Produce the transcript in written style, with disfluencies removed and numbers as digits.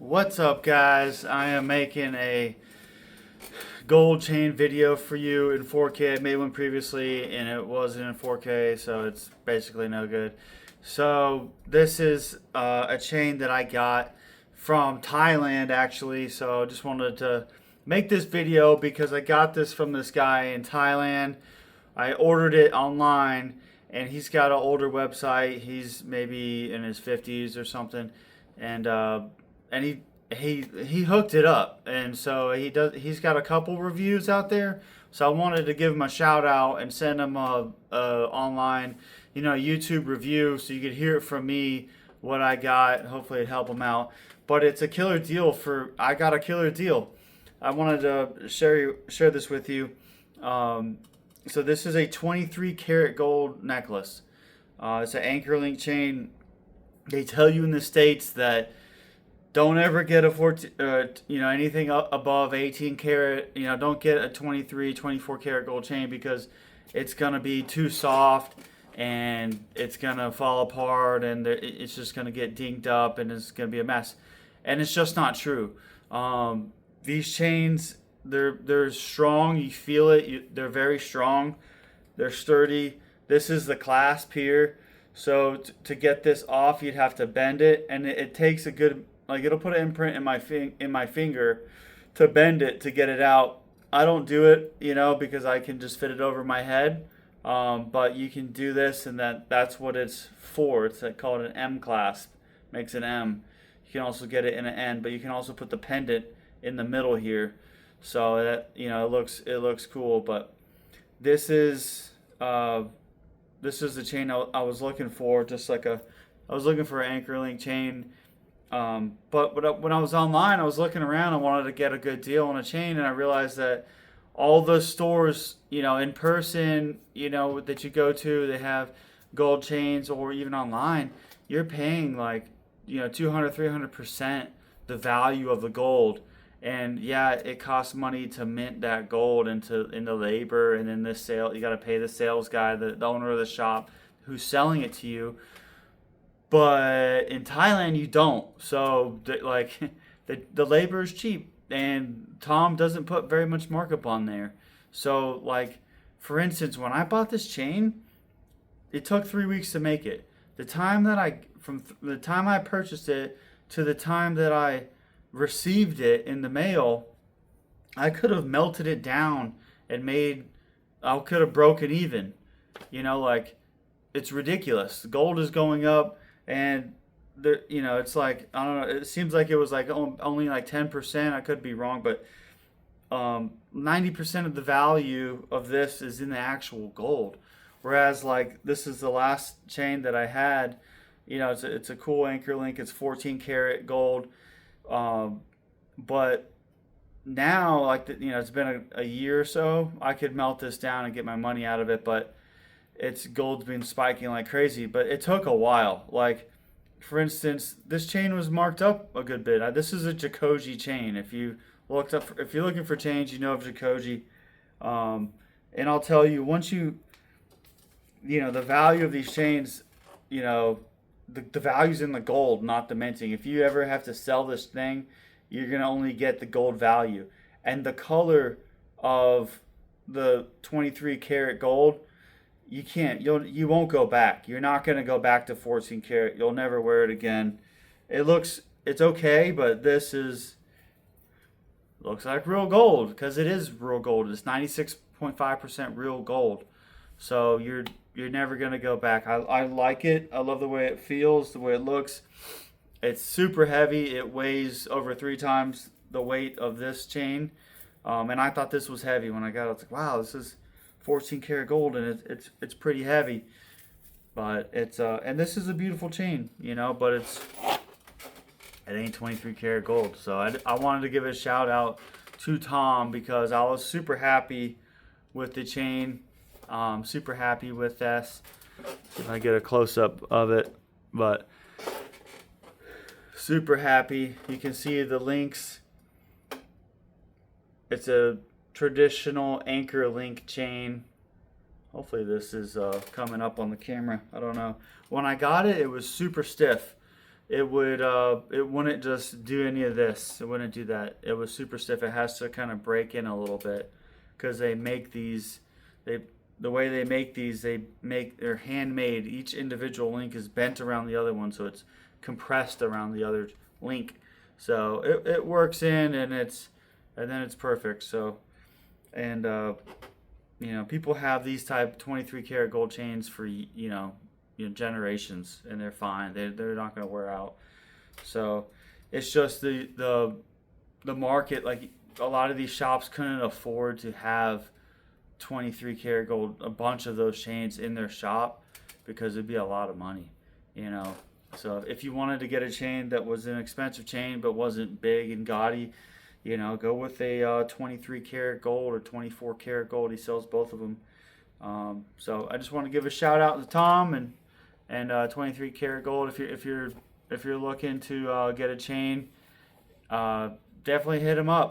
What's up, guys? I am making a gold chain video for you in 4K. I made one previously and it wasn't in 4K, so it's basically no good. So this is a chain that I got from Thailand, actually. So I just wanted to make this video because I got this from this guy in Thailand. I ordered it online and he's got an older website. He's maybe in his 50s or something, and he hooked it up, and so he's got a couple reviews out there. So I wanted to give him a shout out and send him a online, YouTube review, so you could hear it from me what I got. Hopefully it help him out. But it's a killer deal. I got a killer deal. I wanted to share this with you. So this is a 23 karat gold necklace. It's an anchor link chain. They tell you in the States that don't ever get a 14, anything above 18 karat. Don't get a 23, 24 karat gold chain because it's gonna be too soft and it's gonna fall apart and it's just gonna get dinked up and it's gonna be a mess. And it's just not true. These chains, they're strong. You feel it. They're very strong. They're sturdy. This is the clasp here. So to get this off, you'd have to bend it, and it takes a good, it'll put an imprint in my finger to bend it to get it out. I don't do it, because I can just fit it over my head. But you can do this, and that's what it's for. It's called an M clasp. Makes an M. You can also get it in an N, but you can also put the pendant in the middle here, so that it looks cool. But this is the chain I was looking for. I was looking for an anchor link chain. But when I was online, I was looking around. I wanted to get a good deal on a chain, and I realized that all the stores, in person, that you go to, they have gold chains, or even online, you're paying 200, 300% the value of the gold. And yeah, it costs money to mint that gold into labor, and then this sale, you got to pay the sales guy, the owner of the shop who's selling it to you. But in Thailand, you don't. So the labor is cheap, and Tom doesn't put very much markup on there. So for instance, when I bought this chain, it took 3 weeks to make it. From the time I purchased it to the time that I received it in the mail, I could have melted it down and I could have broken even. It's ridiculous. Gold is going up, and it's I don't know. It seems like it was only 10%. I could be wrong, but 90% of the value of this is in the actual gold. Whereas this is the last chain that I had. It's a cool anchor link. It's 14 karat gold. But now, it's been a year or so, I could melt this down and get my money out of it, but gold's been spiking like crazy. But it took a while. For instance, this chain was marked up a good bit. This is a Jacoji chain. If you're looking for chains, of Jacoji. And I'll tell you, once the value of these chains, the value's in the gold, not the minting. If you ever have to sell this thing, you're going to only get the gold value. And the color of the 23 karat gold, you won't go back. You're not going to go back to 14 karat. You'll never wear it again. It's okay, but looks like real gold, because it is real gold. It's 96.5% real gold. So you're never going to go back. I like it. I love the way it feels, the way it looks. It's super heavy. It weighs over 3 times the weight of this chain. And I thought this was heavy when I got it. I was like, wow, this is 14 karat gold, and it's pretty heavy. But and this is a beautiful chain, but it ain't 23 karat gold. So I wanted to give a shout out to Tom because I was super happy with the chain. Super happy with this. If I get a close up of it, but super happy. You can see the links. It's a traditional anchor link chain. Hopefully this is coming up on the camera. I don't know. When I got it, it was super stiff. it wouldn't just do any of this. It wouldn't do that. It was super stiff. It has to kind of break in a little bit because they make these. They the way they make these, they're handmade. Each individual link is bent around the other one, so it's compressed around the other link. So it works in, and then it's perfect. So and people have these type 23 karat gold chains for generations, and they're fine. They're not going to wear out. So it's just the market. Like, a lot of these shops couldn't afford to have 23 karat gold, a bunch of those chains in their shop, because it'd be a lot of money, So if you wanted to get a chain that was an expensive chain but wasn't big and gaudy, go with a 23 karat gold or 24 karat gold. He sells both of them. So I just want to give a shout out to Tom and 23 karat gold. If you're looking to get a chain, definitely hit him up.